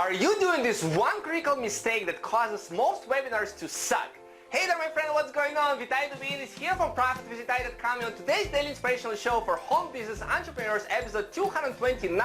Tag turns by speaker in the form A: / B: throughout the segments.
A: Are you doing this one critical mistake that causes most webinars to suck? Hey there my friend, what's going on? Vitaliy Dubinin is here from ProfitWithVitaliy.com, and on today's daily inspirational show for home business entrepreneurs, episode 229,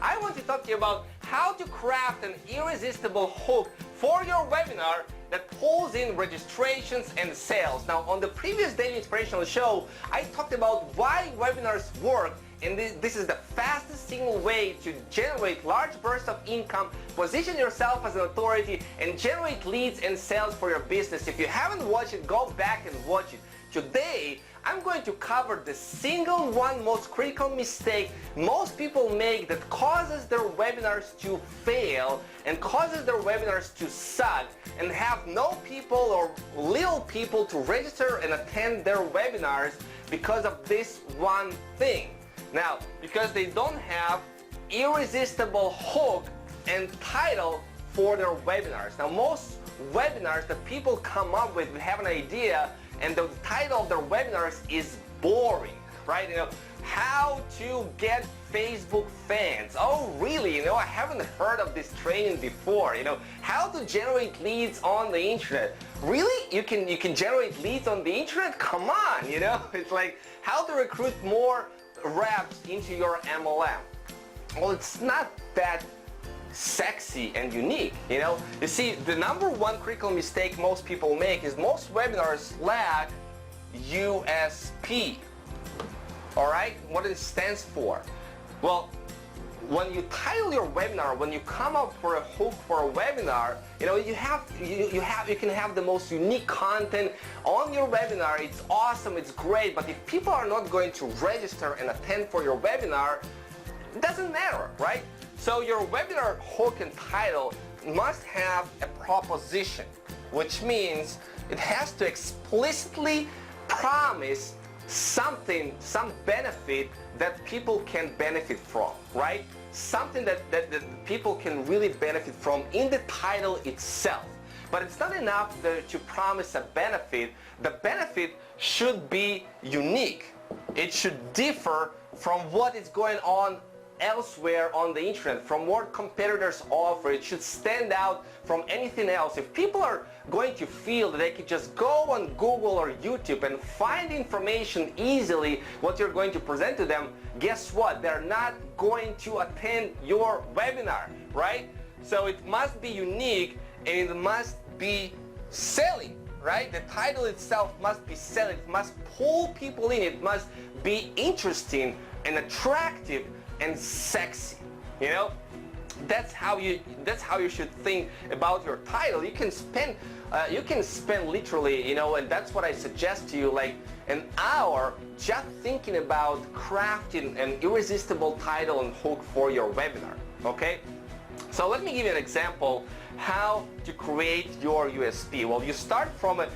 A: I want to talk to you about how to craft an irresistible hook for your webinar that pulls in registrations and sales. Now, on the previous daily inspirational show, I talked about why webinars work, and this is the fastest single way to generate large bursts of income, position yourself as an authority, and generate leads and sales for your business. If you haven't watched it, go back and watch it. Today, I'm going to cover the single one most critical mistake most people make that causes their webinars to fail and causes their webinars to suck and have no people or little people to register and attend their webinars because of this one thing. Now, because they don't have irresistible hook and title for their webinars. Now, most webinars that people come up with have an idea, and the title of their webinars is boring, right? How to get Facebook fans. Oh, really? I haven't heard of this training before. How to generate leads on the internet. Really? You can generate leads on the internet? Come on, It's like how to recruit more reps into your MLM. Well, it's not that sexy and unique, You see, the number one critical mistake most people make is most webinars lack USP. All right, what it stands for? Well, when you title your webinar, when you come up for a hook for a webinar, you can have the most unique content on your webinar. It's awesome, it's great, but if people are not going to register and attend for your webinar, it doesn't matter, right? So your webinar hook and title must have a proposition, which means it has to explicitly promise something, some benefit that people can benefit from, right? Something that people can really benefit from in the title itself. But it's not enough to promise a benefit. The benefit should be unique. It should differ from what is going on elsewhere on the internet, from what competitors offer. It should stand out from anything else. If people are going to feel that they can just go on Google or YouTube and find information easily what you're going to present to them, guess what? They're not going to attend your webinar, right? So it must be unique and it must be selling, right? The title itself must be selling. It must pull people in. It must be interesting and attractive and sexy, That's how you should think about your title. You can spend literally, and that's what I suggest to you, like an hour just thinking about crafting an irresistible title and hook for your webinar. Okay? So let me give you an example how to create your USP. Well, you start from a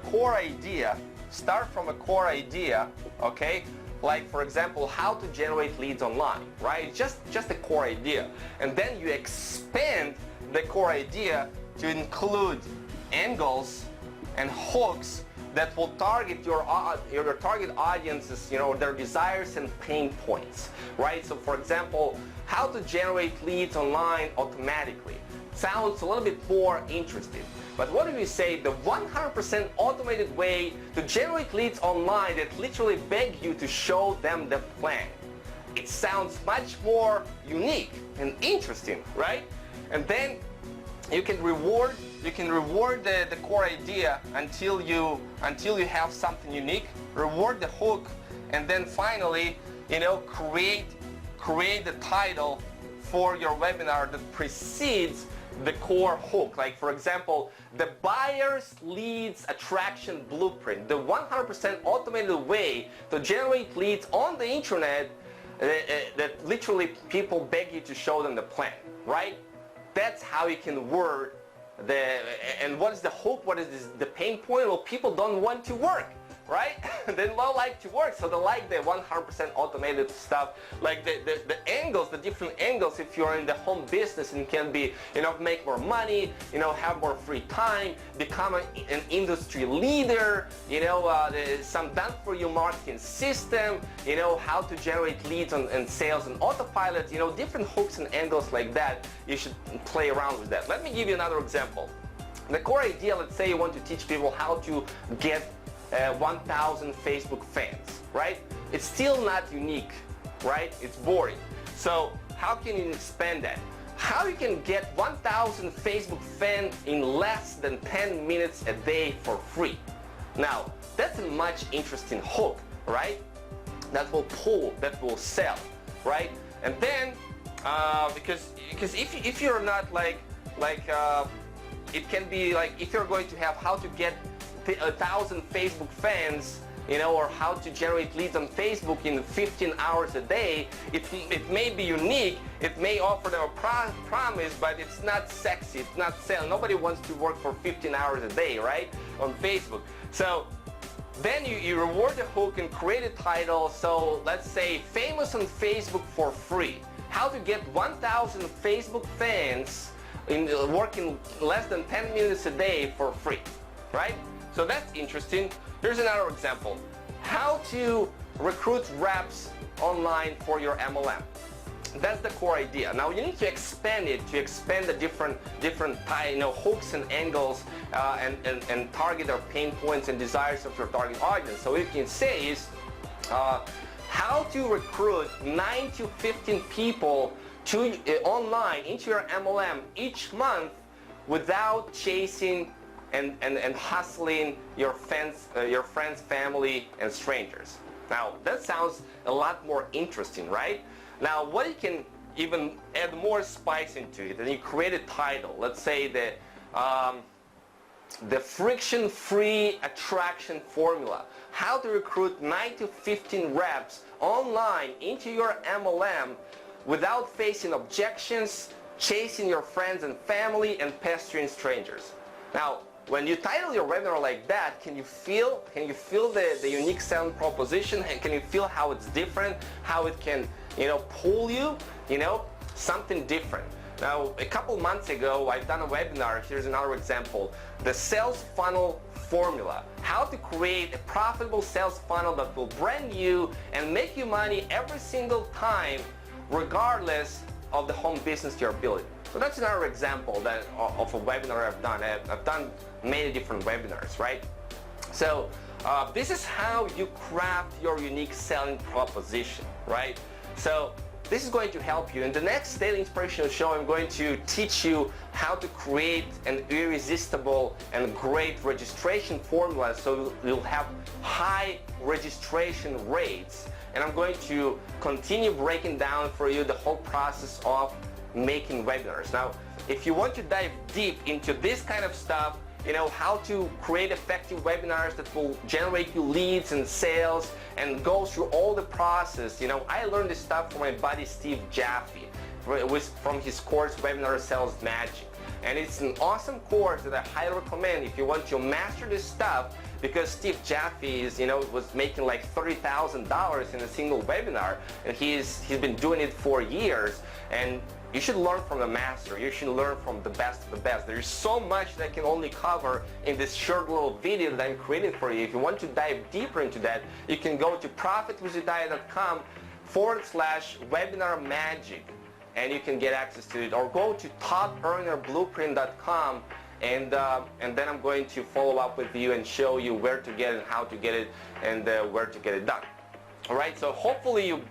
A: core idea. Start from a core idea, okay? Like, for example, how to generate leads online, right? Just a core idea. And then you expand the core idea to include angles and hooks that will target your target audiences, their desires and pain points, right? So, for example, how to generate leads online automatically. Sounds a little bit more interesting. But what if you say the 100% automated way to generate leads online that literally beg you to show them the plan? It sounds much more unique and interesting, right? And then you can reward the core idea until you have something unique. Reward the hook, and then finally, create the title for your webinar that precedes the core hook. Like, for example, the buyer's leads attraction blueprint, the 100% automated way to generate leads on the internet that literally people beg you to show them the plan, right? That's how you can word and what is the hook? What is the pain point? Well, people don't want to work. right? They don't like to work, so they like the 100% automated stuff, like the angles, the different angles. If you're in the home business and can be, make more money, have more free time, become an industry leader, some done-for-you marketing system, how to generate leads and sales and autopilot, different hooks and angles like that. You should play around with that. Let me give you another example. The core idea, let's say you want to teach people how to get 1,000 Facebook fans, right? It's still not unique, right? It's boring. So how can you expand that? How you can get 1,000 Facebook fans in less than 10 minutes a day for free? Now, that's a much interesting hook, right? That will pull, that will sell, right? And then, because if you're not it can be like if you're going to have how to get 1,000 Facebook fans, or how to generate leads on Facebook in 15 hours a day, it may be unique, it may offer them a promise, but it's not sexy, it's not selling. Nobody wants to work for 15 hours a day, right, on Facebook. So then you reward the hook and create a title. So let's say famous on Facebook for free. How to get 1,000 Facebook fans working less than 10 minutes a day for free, right? So that's interesting. Here's another example. How to recruit reps online for your MLM. That's the core idea. Now you need to expand it, to expand the different hooks and angles and target their pain points and desires of your target audience. So what you can say is how to recruit 9 to 15 people online into your MLM each month without chasing and hustling your friends, family, and strangers. Now that sounds a lot more interesting, right? Now what you can even add more spice into it, and you create a title. Let's say the friction-free attraction formula. How to recruit 9 to 15 reps online into your MLM without facing objections, chasing your friends and family, and pestering strangers. Now, when you title your webinar like that, can you feel the unique selling proposition? Can you feel how it's different, how it can, pull you, something different? Now, a couple months ago, I've done a webinar. Here's another example. The sales funnel formula. How to create a profitable sales funnel that will brand you and make you money every single time, regardless of the home business you're building. So that's another example of a webinar I've done. I've done many different webinars, right? So this is how you craft your unique selling proposition, right? So this is going to help you. In the next Daily Inspirational Show, I'm going to teach you how to create an irresistible and great registration formula so you'll have high registration rates. And I'm going to continue breaking down for you the whole process of making webinars. Now, if you want to dive deep into this kind of stuff, how to create effective webinars that will generate you leads and sales and go through all the process, I learned this stuff from my buddy Steve Jaffe from his course Webinar Sales Magic. And it's an awesome course that I highly recommend if you want to master this stuff, because Steve Jaffe was making like $30,000 in a single webinar, and he's been doing it for years. And you should learn from the master. You should learn from the best of the best. There's so much that I can only cover in this short little video that I'm creating for you. If you want to dive deeper into that, you can go to profitwithvitaliy.com/webinar magic, and you can get access to it, or go to topearnerblueprint.com, and then I'm going to follow up with you and show you where to get it, how to get it, and where to get it done. All right, so hopefully you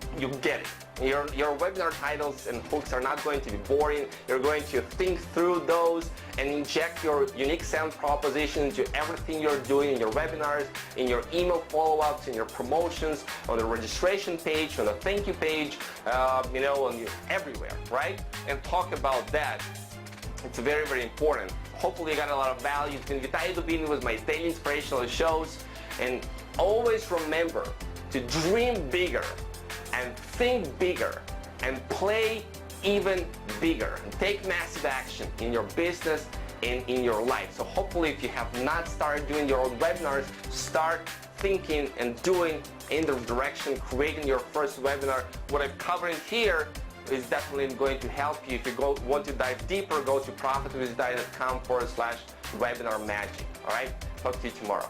A: get it. Your webinar titles and hooks are not going to be boring. You're going to think through those and inject your unique selling proposition into everything you're doing in your webinars, in your email follow-ups, in your promotions, on the registration page, on the thank you page, everywhere, right? And talk about that. It's very, very important. Hopefully you got a lot of value. It's been Vitaliy Dubinin with my daily inspirational shows. And always remember to dream bigger and think bigger and play even bigger and take massive action in your business in your life. So hopefully if you have not started doing your own webinars, start thinking and doing in the direction, creating your first webinar. What I've covered here is definitely going to help you. If you want to dive deeper, go to profitwithvitaliy.com/webinar magic. All right, talk to you tomorrow.